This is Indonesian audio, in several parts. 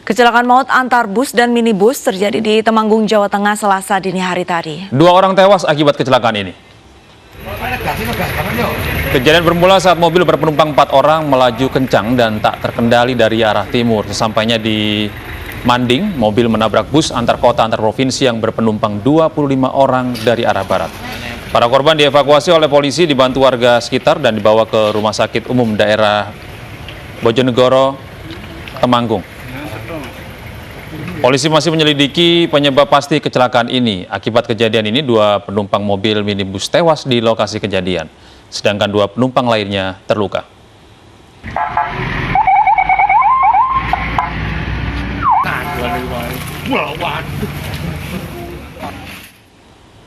Kecelakaan maut antar bus dan minibus terjadi di Temanggung, Jawa Tengah Selasa dini hari tadi. 2 orang tewas akibat kecelakaan ini. Kejadian bermula saat mobil berpenumpang 4 orang melaju kencang dan tak terkendali dari arah timur. Sesampainya di Manding, mobil menabrak bus antar kota antar provinsi yang berpenumpang 25 orang dari arah barat. Para korban dievakuasi oleh polisi dibantu warga sekitar dan dibawa ke Rumah Sakit Umum Daerah Bojonegoro, Temanggung. Polisi masih menyelidiki penyebab pasti kecelakaan ini. Akibat kejadian ini, 2 penumpang mobil minibus tewas di lokasi kejadian, sedangkan 2 penumpang lainnya terluka.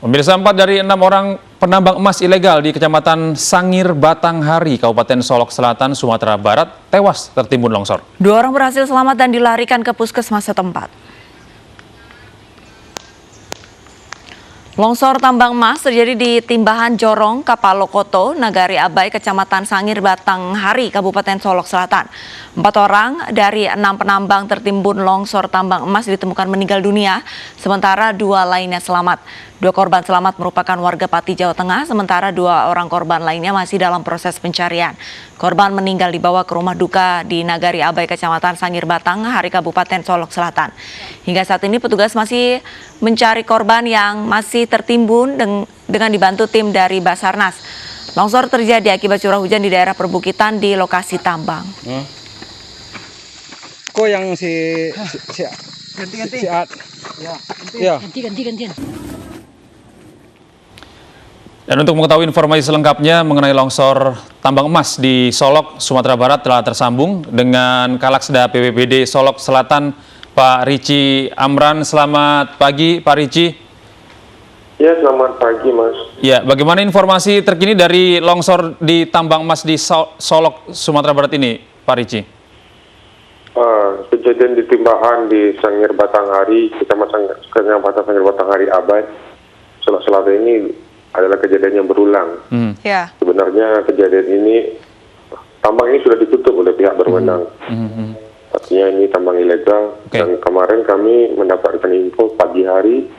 Pemirsa, 4 dari 6 orang penambang emas ilegal di Kecamatan Sangir Batanghari, Kabupaten Solok Selatan, Sumatera Barat, tewas tertimbun longsor. 2 orang berhasil selamat dan dilarikan ke puskesmas setempat. Longsor tambang emas terjadi di Timbahan Jorong, Kapalokoto, Nagari Abai, Kecamatan Sangir Batanghari, Kabupaten Solok Selatan. 4 orang dari 6 penambang tertimbun longsor tambang emas ditemukan meninggal dunia, sementara 2 lainnya selamat. 2 korban selamat merupakan warga Pati, Jawa Tengah, sementara 2 orang korban lainnya masih dalam proses pencarian. Korban meninggal dibawa ke rumah duka di Nagari Abai, Kecamatan Sangir Batanghari, Kabupaten Solok Selatan. Hingga saat ini petugas masih mencari korban yang masih tertimbun dengan dibantu tim dari Basarnas. Longsor terjadi akibat curah hujan di daerah perbukitan di lokasi tambang. Kok yang ganti-ganti. Ganti-gantian. Dan untuk mengetahui informasi selengkapnya mengenai longsor tambang emas di Solok, Sumatera Barat telah tersambung dengan Kalaksda BPBD Solok Selatan, Pak Rici Amran. Selamat pagi, Pak Rici. Ya, selamat pagi, Mas. Ya, bagaimana informasi terkini dari longsor di tambang emas di Solok, Sumatera Barat ini, Pak Rici? Kejadian di Timbahan di Sangir Batanghari, Kecamatan Sangir Batanghari Abai, Solok Selatan ini adalah kejadian yang berulang. Ya. Sebenarnya kejadian ini, tambang ini sudah ditutup oleh pihak berwenang. Artinya ini tambang ilegal. Dan kemarin kami mendapatkan info pagi hari,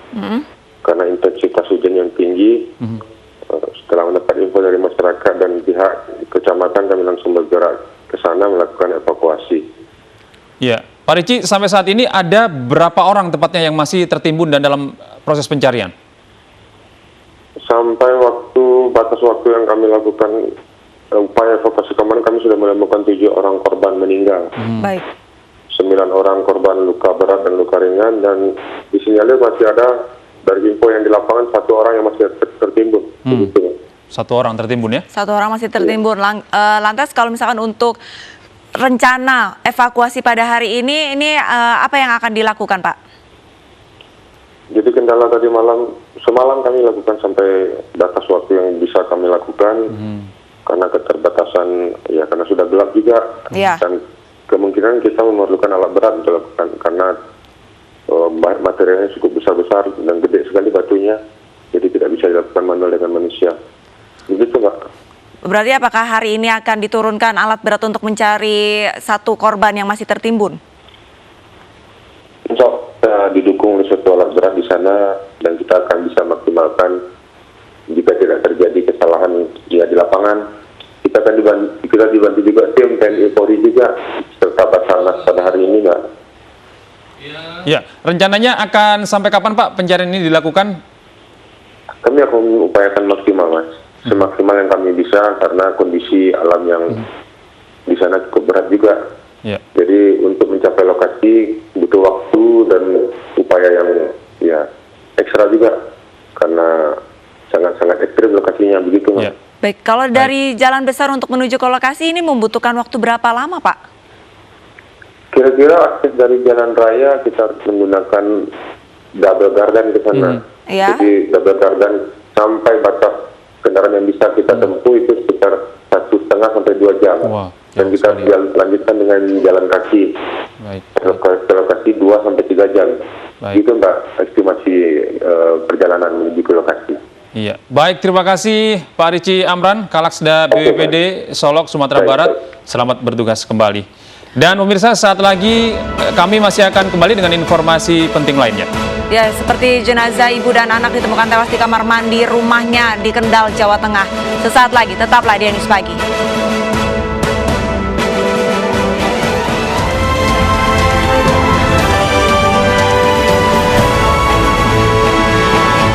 karena intensitas hujan yang tinggi. Setelah mendapat info dari masyarakat dan pihak kecamatan, kami langsung bergerak ke sana melakukan evakuasi. Ya, Pak Rici, sampai saat ini ada berapa orang tepatnya yang masih tertimbun dan dalam proses pencarian? Sampai batas waktu yang kami lakukan upaya evakuasi kemarin, kami sudah menemukan 7 orang korban meninggal. Baik. 9 orang korban luka berat dan luka ringan, dan disinyalir masih ada dari info yang di lapangan 1 orang yang masih tertimbun. Begitu. 1 orang tertimbun ya? 1 orang masih tertimbun. Lantas kalau misalkan untuk rencana evakuasi pada hari ini apa yang akan dilakukan, Pak? Jadi kendala tadi semalam kami lakukan sampai batas waktu yang bisa kami lakukan, karena keterbatasan, ya karena sudah gelap juga, dan kemungkinan kita memerlukan alat berat untuk lakukan, karena materialnya cukup besar-besar dan gede sekali batunya, jadi tidak bisa dilakukan manual dengan manusia. Begitu, Mbak. Berarti apakah hari ini akan diturunkan alat berat untuk mencari 1 korban yang masih tertimbun? Insya Allah didukung oleh 1 alat berat di sana, dan kita akan bisa maksimalkan jika tidak terjadi kesalahan di lapangan. Kita dibantu juga tim TNI Polri juga serta Basarnas pada hari ini, Mbak. Ya, rencananya akan sampai kapan, Pak, pencarian ini dilakukan? Kami akan mengupayakan maksimal, Mas. Semaksimal yang kami bisa, karena kondisi alam yang di sana cukup berat juga. Ya. Jadi untuk mencapai lokasi butuh waktu dan upaya yang ekstra juga, karena sangat-sangat ekstrim lokasinya, begitu, Mas. Ya. Baik, kalau dari jalan besar untuk menuju ke lokasi ini membutuhkan waktu berapa lama, Pak? Kira-kira akses dari jalan raya kita harus menggunakan double garden ke sana. Jadi double garden sampai batas kendaraan yang bisa kita tempuh itu sekitar 1,5 sampai 2 jam. Dan kita lanjutkan dengan jalan kaki. Ke lokasi 2 sampai 3 jam. Itu, Mbak, estimasi perjalanan menuju ke lokasi. Iya, baik, terima kasih Pak Rici Amran, Kalaksda BPBD Solok, Sumatera Barat. Selamat bertugas kembali. Dan pemirsa, saat lagi kami masih akan kembali dengan informasi penting lainnya. Ya, seperti jenazah ibu dan anak ditemukan tewas di kamar mandi rumahnya di Kendal, Jawa Tengah. Sesaat lagi, tetaplah di News Pagi.